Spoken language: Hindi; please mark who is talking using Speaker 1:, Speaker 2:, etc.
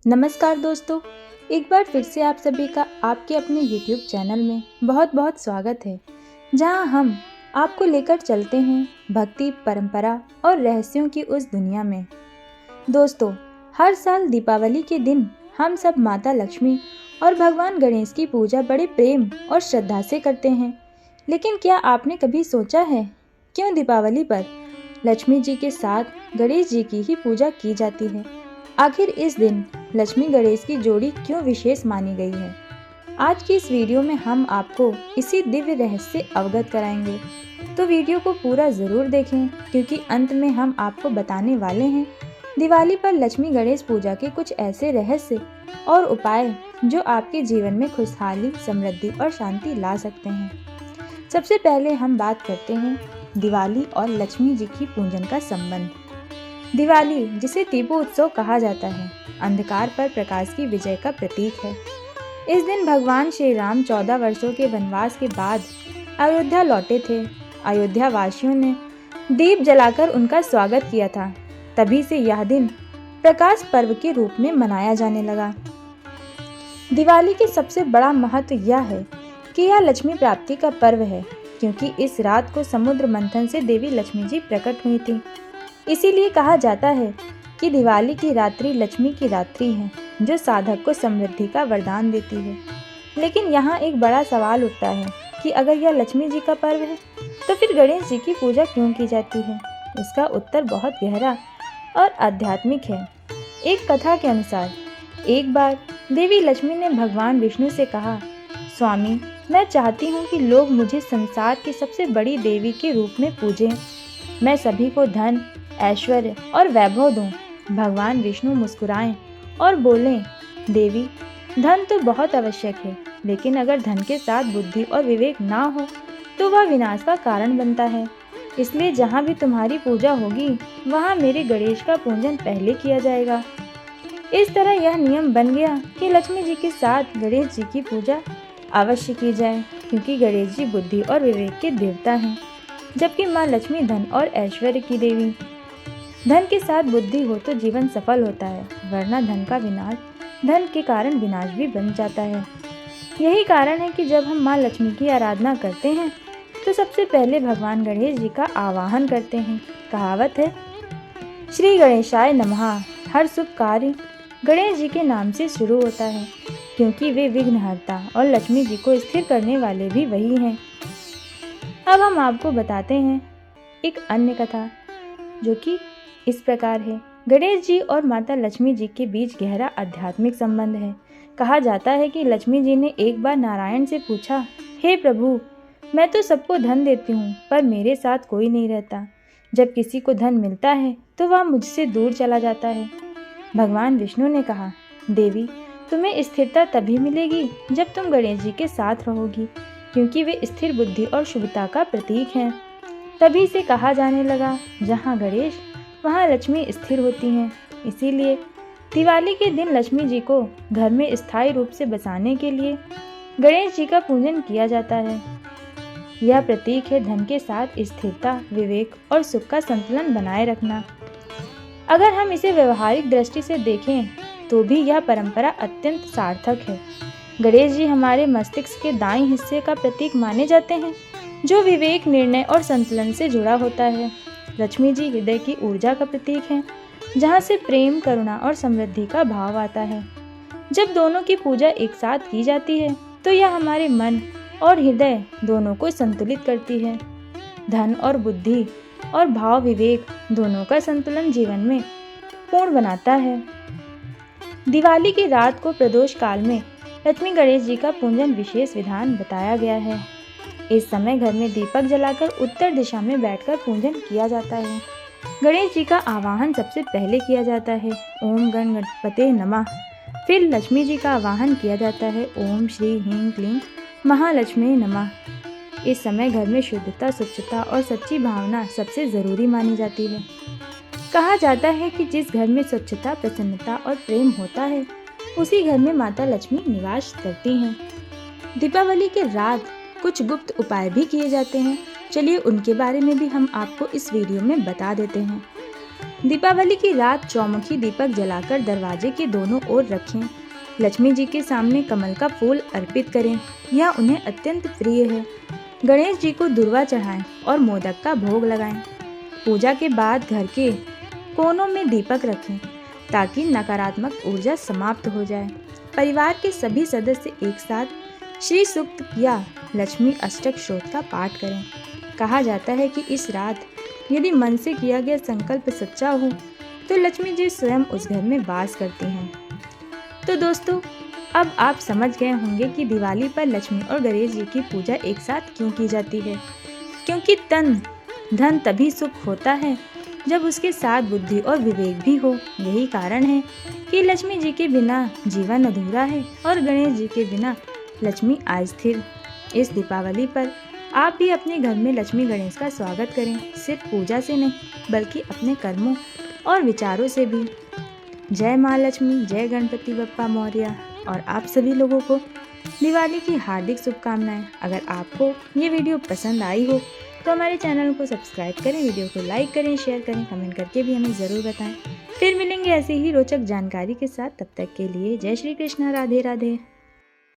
Speaker 1: नमस्कार दोस्तों, एक बार फिर से आप सभी का आपके अपने YouTube चैनल में बहुत बहुत स्वागत है, जहां हम आपको लेकर चलते हैं भक्ति, परंपरा और रहस्यों की उस दुनिया में। दोस्तों, हर साल दीपावली के दिन हम सब माता लक्ष्मी और भगवान गणेश की पूजा बड़े प्रेम और श्रद्धा से करते हैं। लेकिन क्या आपने कभी सोचा है क्यों दीपावली पर लक्ष्मी जी के साथ गणेश जी की ही पूजा की जाती है? आखिर इस दिन लक्ष्मी गणेश की जोड़ी क्यों विशेष मानी गई है? आज की इस वीडियो में हम आपको इसी दिव्य रहस्य से अवगत कराएंगे, तो वीडियो को पूरा ज़रूर देखें, क्योंकि अंत में हम आपको बताने वाले हैं दिवाली पर लक्ष्मी गणेश पूजा के कुछ ऐसे रहस्य और उपाय जो आपके जीवन में खुशहाली, समृद्धि और शांति ला सकते हैं। सबसे पहले हम बात करते हैं दिवाली और लक्ष्मी जी की पूजन का संबंध। दिवाली, जिसे दीपोत्सव कहा जाता है, अंधकार पर प्रकाश की विजय का प्रतीक है। इस दिन भगवान श्री राम 14 वर्षों के वनवास के बाद अयोध्या लौटे थे। अयोध्या वासियों ने दीप जलाकर उनका स्वागत किया था। तभी से यह दिन प्रकाश पर्व के रूप में मनाया जाने लगा। दिवाली के सबसे बड़ा महत्व यह है कि यह लक्ष्मी प्राप्ति का पर्व है, क्योंकि इस रात को समुद्र मंथन से देवी लक्ष्मी जी प्रकट हुई थी। इसीलिए कहा जाता है कि दिवाली की रात्रि लक्ष्मी की रात्रि है, जो साधक को समृद्धि का वरदान देती है। लेकिन यहाँ एक बड़ा सवाल उठता है कि अगर यह लक्ष्मी जी का पर्व है, तो फिर गणेश जी की पूजा क्यों की जाती है? इसका उत्तर बहुत गहरा और आध्यात्मिक है। एक कथा के अनुसार एक बार देवी लक्ष्मी ने भगवान विष्णु से कहा, स्वामी, मैं चाहती हूँ कि लोग मुझे संसार की सबसे बड़ी देवी के रूप में पूजें। मैं सभी को धन, ऐश्वर्य और वैभव दूं। भगवान विष्णु मुस्कुराएं और बोलें, देवी, धन तो बहुत आवश्यक है, लेकिन अगर धन के साथ बुद्धि और विवेक ना हो तो वह विनाश का कारण बनता है। इसलिए जहाँ भी तुम्हारी पूजा होगी, वहाँ मेरे गणेश का पूजन पहले किया जाएगा। इस तरह यह नियम बन गया कि लक्ष्मी जी के साथ गणेश जी की पूजा अवश्य की जाए, क्योंकि गणेश जी बुद्धि और विवेक के देवता हैं, जबकि माँ लक्ष्मी धन और ऐश्वर्य की देवी। धन के साथ बुद्धि हो तो जीवन सफल होता है, वरना धन के कारण विनाश भी बन जाता है। यही कारण है कि जब हम माँ लक्ष्मी की आराधना करते हैं तो सबसे पहले भगवान गणेश जी का आवाहन करते हैं। कहावत है, श्री गणेशाय नमः। हर शुभ कार्य गणेश जी के नाम से शुरू होता है, क्योंकि वे विघ्नहर्ता और लक्ष्मी जी को स्थिर करने वाले भी वही हैं। अब हम आपको बताते हैं एक अन्य कथा, जो कि इस प्रकार है। गणेश जी और माता लक्ष्मी जी के बीच गहरा आध्यात्मिक संबंध है। कहा जाता है कि लक्ष्मी जी ने एक बार नारायण से पूछा, हे प्रभु, मैं तो सबको धन देती हूँ, पर मेरे साथ कोई नहीं रहता। जब किसी को धन मिलता है तो वह मुझसे दूर चला जाता है। भगवान विष्णु ने कहा, देवी, तुम्हें स्थिरता तभी मिलेगी जब तुम गणेश जी के साथ रहोगी, क्योंकि वे स्थिर बुद्धि और शुभता का प्रतीक हैं। तभी से कहा जाने लगा, जहाँ गणेश वहाँ लक्ष्मी स्थिर होती हैं। इसीलिए दिवाली के दिन लक्ष्मी जी को घर में स्थायी रूप से बसाने के लिए गणेश जी का पूजन किया जाता है। यह प्रतीक है धन के साथ स्थिरता, विवेक और सुख का संतुलन बनाए रखना। अगर हम इसे व्यवहारिक दृष्टि से देखें तो भी यह परंपरा अत्यंत सार्थक है। गणेश जी हमारे मस्तिष्क के दाएं हिस्से का प्रतीक माने जाते हैं, जो विवेक, निर्णय और संतुलन से जुड़ा होता है। लक्ष्मी जी हृदय की ऊर्जा का प्रतीक है, जहाँ से प्रेम, करुणा और समृद्धि का भाव आता है। जब दोनों की पूजा एक साथ की जाती है तो यह हमारे मन और हृदय दोनों को संतुलित करती है। धन और बुद्धि और भाव, विवेक दोनों का संतुलन जीवन में पूर्ण बनाता है। दिवाली की रात को प्रदोष काल में लक्ष्मी गणेश जी का पूजन विशेष विधान बताया गया है। इस समय घर में दीपक जलाकर उत्तर दिशा में बैठकर पूजन किया जाता है। गणेश जी का आवाहन सबसे पहले किया जाता है, ओम गण गणपते नमः। फिर लक्ष्मी जी का आवाहन किया जाता है, ओम श्री ह्रीं क्लीं महालक्ष्मी नमः। इस समय घर में शुद्धता, स्वच्छता और सच्ची भावना सबसे ज़रूरी मानी जाती है। कहा जाता है कि जिस घर में स्वच्छता, प्रसन्नता और प्रेम होता है, उसी घर में माता लक्ष्मी निवास करती हैं। दीपावली की रात कुछ गुप्त उपाय भी किए जाते हैं। चलिए उनके बारे में भी हम आपको इस वीडियो में बता देते हैं। दीपावली की रात चौमुखी दीपक जलाकर दरवाजे के दोनों ओर रखें। लक्ष्मी जी के सामने कमल का फूल अर्पित करें, यह उन्हें अत्यंत प्रिय है। गणेश जी को दुर्वा चढ़ाएं और मोदक का भोग लगाएं। पूजा के बाद घर के कोनों में दीपक रखें ताकि नकारात्मक ऊर्जा समाप्त हो जाए। परिवार के सभी सदस्य एक साथ श्री सूक्त या लक्ष्मी अष्टक श्लोक का पाठ करें। कहा जाता है कि इस रात यदि मन से किया गया संकल्प सच्चा हो तो लक्ष्मी जी स्वयं उस घर में वास करती हैं। तो दोस्तों, अब आप समझ गए होंगे कि दिवाली पर लक्ष्मी और गणेश जी की पूजा एक साथ क्यों की जाती है। क्योंकि धन तभी सुख होता है जब उसके साथ बुद्धि और विवेक भी हो। यही कारण है कि लक्ष्मी जी के बिना जीवन अधूरा है और गणेश जी के बिना लक्ष्मी अस्थिर। इस दीपावली पर आप भी अपने घर में लक्ष्मी गणेश का स्वागत करें, सिर्फ पूजा से नहीं बल्कि अपने कर्मों और विचारों से भी। जय माँ लक्ष्मी, जय गणपति बप्पा मौर्य। और आप सभी लोगों को दिवाली की हार्दिक शुभकामनाएं। अगर आपको ये वीडियो पसंद आई हो तो हमारे चैनल को सब्सक्राइब करें, वीडियो को लाइक करें, शेयर करें, कमेंट करके भी हमें ज़रूर बताएं। फिर मिलेंगे ऐसी ही रोचक जानकारी के साथ। तब तक के लिए जय श्री कृष्णा, राधे राधे।